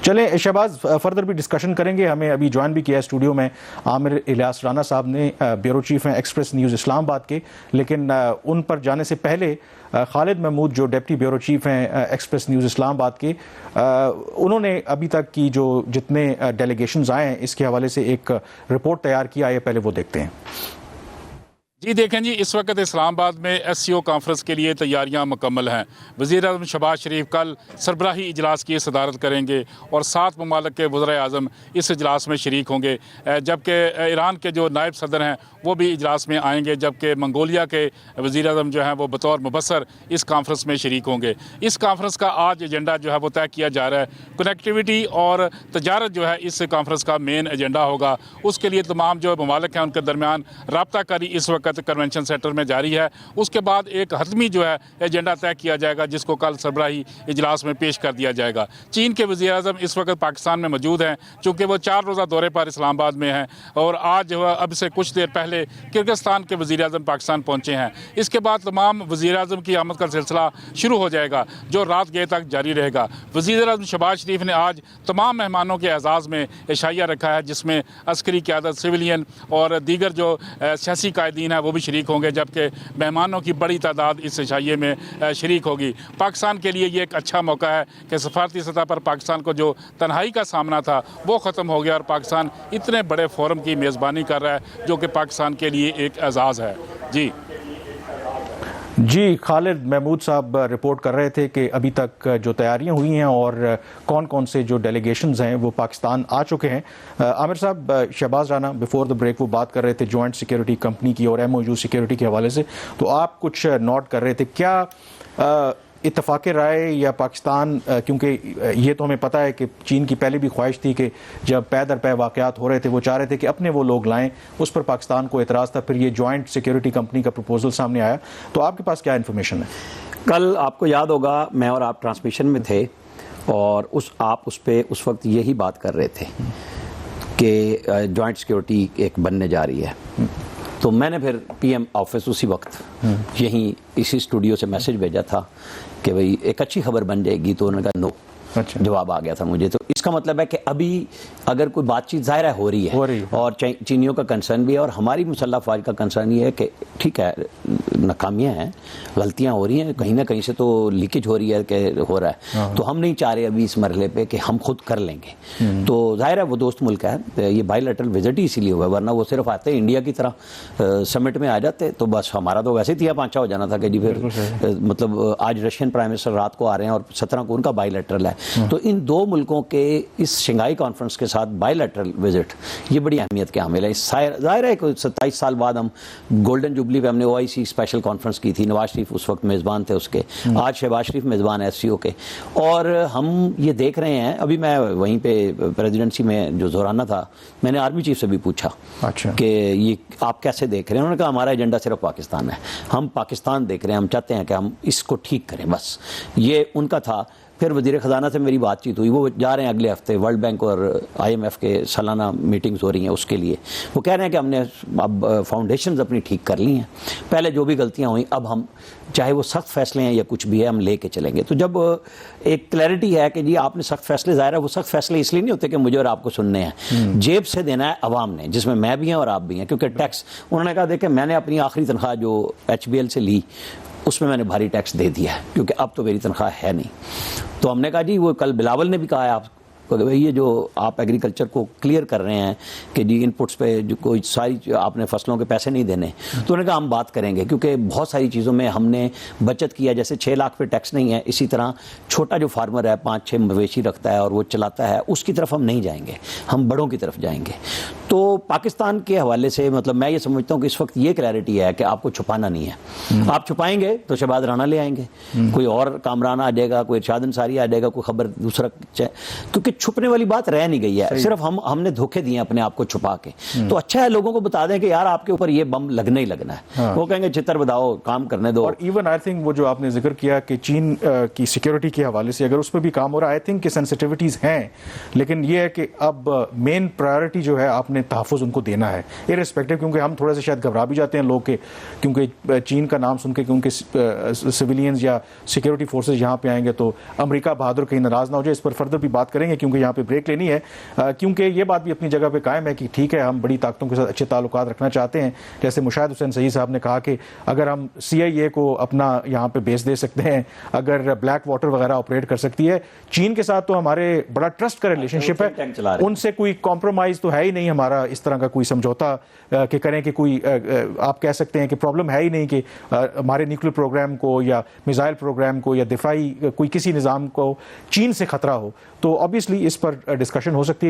چلیں شہباز فردر بھی ڈسکشن کریں گے. ہمیں ابھی جوائن بھی کیا ہے اسٹوڈیو میں عامر الیاس رانا صاحب نے, بیورو چیف ہیں ایکسپریس نیوز اسلام آباد کے, لیکن ان پر جانے سے پہلے خالد محمود جو ڈپٹی بیورو چیف ہیں ایکسپریس نیوز اسلام آباد کے, انہوں نے ابھی تک کی جو جتنے ڈیلیگیشنز آئے ہیں اس کے حوالے سے ایک رپورٹ تیار کیا ہے, پہلے وہ دیکھتے ہیں. جی دیکھیں جی, اس وقت اسلام آباد میں ایس سی او کانفرنس کے لیے تیاریاں مکمل ہیں. وزیر اعظم شہباز شریف کل سربراہی اجلاس کی صدارت کریں گے اور 7 ممالک کے وزرائے اعظم اس اجلاس میں شریک ہوں گے, جبکہ ایران کے جو نائب صدر ہیں وہ بھی اجلاس میں آئیں گے, جبکہ منگولیا کے وزیر اعظم جو ہیں وہ بطور مبصر اس کانفرنس میں شریک ہوں گے. اس کانفرنس کا آج ایجنڈا جو ہے وہ طے کیا جا رہا ہے. کنیکٹیویٹی اور تجارت جو ہے اس کانفرنس کا مین ایجنڈا ہوگا. اس کے لیے تمام جو ممالک ہیں ان کے درمیان رابطہ کاری اس وقت کنونشن سینٹر میں جاری ہے. اس کے بعد ایک حتمی جو ہے ایجنڈا طے کیا جائے گا جس کو کل سربراہی اجلاس میں پیش کر دیا جائے گا. چین کے وزیر اعظم اس وقت پاکستان میں موجود ہیں چونکہ وہ 4 روزہ دورے پر اسلام آباد میں ہیں, اور آج اب سے کچھ دیر پہلے کرغزستان کے وزیر اعظم پاکستان پہنچے ہیں. اس کے بعد تمام وزیر اعظم کی آمد کا سلسلہ شروع ہو جائے گا جو رات گئے تک جاری رہے گا. وزیر اعظم شہباز شریف نے آج تمام مہمانوں کے اعزاز میں عشائیہ رکھا ہے جس میں عسکری قیادت, سویلین اور دیگر جو سیاسی قائدین ہیں وہ بھی شریک ہوں گے, جبکہ مہمانوں کی بڑی تعداد اس عشائیے میں شریک ہوگی. پاکستان کے لیے یہ ایک اچھا موقع ہے کہ سفارتی سطح پر پاکستان کو جو تنہائی کا سامنا تھا وہ ختم ہو گیا اور پاکستان اتنے بڑے فورم کی میزبانی کر رہا ہے جو کہ پاکستان کے لیے ایک اعزاز ہے. جی خالد محمود صاحب رپورٹ کر رہے تھے کہ ابھی تک جو تیاریاں ہوئی ہیں اور کون کون سے جو ڈیلیگیشنز ہیں وہ پاکستان آ چکے ہیں. عامر صاحب, Shahbaz Rana before the break وہ بات کر رہے تھے جوائنٹ سیکیورٹی کمپنی کی اور MOU سیکیورٹی کے حوالے سے, تو آپ کچھ نوٹ کر رہے تھے, کیا اتفاق رائے یا پاکستان, کیونکہ یہ تو ہمیں پتہ ہے کہ چین کی پہلے بھی خواہش تھی کہ جب پے در پے واقعات ہو رہے تھے وہ چاہ رہے تھے کہ اپنے وہ لوگ لائیں, اس پر پاکستان کو اعتراض تھا, پھر یہ جوائنٹ سیکیورٹی کمپنی کا پروپوزل سامنے آیا, تو آپ کے پاس کیا انفارمیشن ہے؟ کل آپ کو یاد ہوگا میں اور آپ ٹرانسمیشن میں تھے اور آپ اس پہ اس وقت یہی بات کر رہے تھے کہ جوائنٹ سیکیورٹی ایک بننے جا رہی ہے. تو میں نے پھر PM آفس اسی وقت یہیں اسی اسٹوڈیو سے میسج بھیجا تھا کہ بھئی ایک اچھی خبر بن جائے گی, تو انہوں نے کہا نو. جواب آ گیا تھا مجھے. تو اس کا مطلب ہے کہ ابھی اگر کوئی بات چیت ظاہر ہو رہی ہے اور چینیوں کا کنسرن بھی ہے اور ہماری مسلح افواج کا کنسرن یہ ہے کہ ٹھیک ہے ناکامیاں ہیں, غلطیاں ہو رہی ہیں, کہیں نہ کہیں سے تو لیکیج ہو رہی ہے کہ ہو رہا ہے, تو ہم نہیں چاہ رہے ابھی اس مرحلے پہ کہ ہم خود کر لیں گے. تو ظاہر ہے وہ دوست ملک ہے, یہ بائی لیٹرل وزٹ ہی اسی لیے ہوا ہے, ورنہ وہ صرف آتے انڈیا کی طرح سمٹ میں آ جاتے تو بس ہمارا تو ویسے تیا پانچا ہو جانا تھا کہ جی پھر مطلب آج رشین پرائم منسٹر رات کو آ رہے ہیں اور 17 کو ان کا بائی لیٹرل ہے. تو ان 2 ملکوں کے اس شنگھائی کانفرنس کے ساتھ بائی لیٹرل وزٹ یہ بڑی اہمیت کے حامل ہے. ظاہر ہے کہ 27 سال بعد ہم گولڈن جوبلی پہ ہم نے OIC اسپیشل کانفرنس کی تھی, نواز شریف اس وقت میزبان تھے اس کے, آج شہباز شریف میزبان SCO کے, اور ہم یہ دیکھ رہے ہیں. ابھی میں وہیں پہ پریزیڈنسی میں جو زورانہ تھا میں نے آرمی چیف سے بھی پوچھا کہ یہ آپ کیسے دیکھ رہے ہیں, انہوں نے کہا ہمارا ایجنڈا صرف پاکستان ہے, ہم پاکستان دیکھ رہے ہیں, ہم چاہتے ہیں کہ ہم اس کو ٹھیک کریں, بس یہ ان کا تھا. پھر وزیر خزانہ سے میری بات چیت ہوئی, وہ جا رہے ہیں اگلے ہفتے ورلڈ بینک اور IMF کے سالانہ میٹنگز ہو رہی ہیں اس کے لیے. وہ کہہ رہے ہیں کہ ہم نے اب فاؤنڈیشنز اپنی ٹھیک کر لی ہیں, پہلے جو بھی غلطیاں ہوئیں اب ہم چاہے وہ سخت فیصلے ہیں یا کچھ بھی ہے ہم لے کے چلیں گے. تو جب ایک کلیئرٹی ہے کہ جی آپ نے سخت فیصلے, ظاہر ہے وہ سخت فیصلے اس لیے نہیں ہوتے کہ مجھے اور آپ کو سننے ہیں, جیب سے دینا ہے عوام نے, جس میں میں بھی ہیں اور آپ بھی ہیں, کیونکہ ٹیکس انہوں نے کہا دیکھیں میں نے اپنی آخری تنخواہ جو HBL سے لی اس میں نے بھاری ٹیکس دے دیا ہے کیونکہ اب تو میری تنخواہ ہے نہیں. تو ہم نے کہا جی وہ کل بلاول نے بھی کہا ہے آپ یہ جو آپ ایگریکلچر کو کلیئر کر رہے ہیں کہ جی ان پٹس پہ جو کوئی ساری آپ نے فصلوں کے پیسے نہیں دینے, تو انہوں نے کہا ہم بات کریں گے کیونکہ بہت ساری چیزوں میں ہم نے بچت کیا, جیسے 6 لاکھ پہ ٹیکس نہیں ہے, اسی طرح چھوٹا جو فارمر ہے 5-6 مویشی رکھتا ہے اور وہ چلاتا ہے اس کی طرف ہم نہیں جائیں گے, ہم بڑوں کی طرف جائیں گے. تو پاکستان کے حوالے سے مطلب میں یہ سمجھتا ہوں کہ اس وقت یہ کلیئرٹی ہے کہ آپ کو چھپانا نہیں ہے. آپ چھپائیں گے تو شہباز رانا لے آئیں گے, کوئی اور کامران آ جائے گا, کوئی ارشاد انصاری آ جائے گا, کوئی خبر دوسرا, کیونکہ چھپنے والی بات رہ نہیں گئی ہے, صرف ہم نے دھوکے دیے اپنے آپ کو چھپا کے. تو اچھا ہے لوگوں کو بتا دیں کہ یار آپ کے اوپر یہ بم لگنا ہی لگنا ہے, وہ کہیں گے چتر بتاؤ کام کرنے دو. اور ایون آئی تھنک وہ جو آپ نے ذکر کیا کہ چین کی سیکیورٹی کے حوالے سے اگر اس پہ بھی کام ہو رہا ہے, آئی تھنک کہ سینسٹیوٹیز ہیں, لیکن یہ ہے کہ اب مین پرائیورٹی جو ہے آپ نے تحفظ ان کو دینا ہے ارسپیکٹو, کیونکہ ہم تھوڑا سا شاید گھبرا بھی جاتے ہیں لوگ کہ کیونکہ چین کا نام سن کے کیونکہ سویلینز یا سیکیورٹی فورسز یہاں پہ آئیں گے تو امریکہ بہادر کہیں ناراض نہ ہو جائے. اس پر فردر بھی بات کریں گے کیونکہ کیونکہ یہاں پہ بریک لینی ہے، کیونکہ یہ بات بھی اپنی جگہ پہ قائم ہے کہ ٹھیک ہے ہم بڑی طاقتوں کے ساتھ اچھے تعلقات رکھنا چاہتے ہیں، جیسے مشاہد حسین سعید صاحب نے کہا کہ اگر ہم CIA کو اپنا یہاں پہ بیس دے سکتے ہیں، اگر بلیک واٹر وغیرہ آپریٹ کر سکتی ہے، چین کے ساتھ تو ہمارے بڑا ٹرسٹ کا ریلیشن شپ ہے، ان سے کوئی کمپرومائز تو ہے ہی نہیں ہمارا، اس طرح کا کوئی سمجھوتا کہ کریں کہ کوئی آپ کہہ سکتے ہیں کہ پرابلم ہے ہی نہیں کہ ہمارے نیوکلیر پروگرام کو یا میزائل پروگرام کو یا دفاعی کوئی کسی نظام کو چین سے خطرہ ہو، تو obviously اس پر ڈسکشن ہو سکتی ہے۔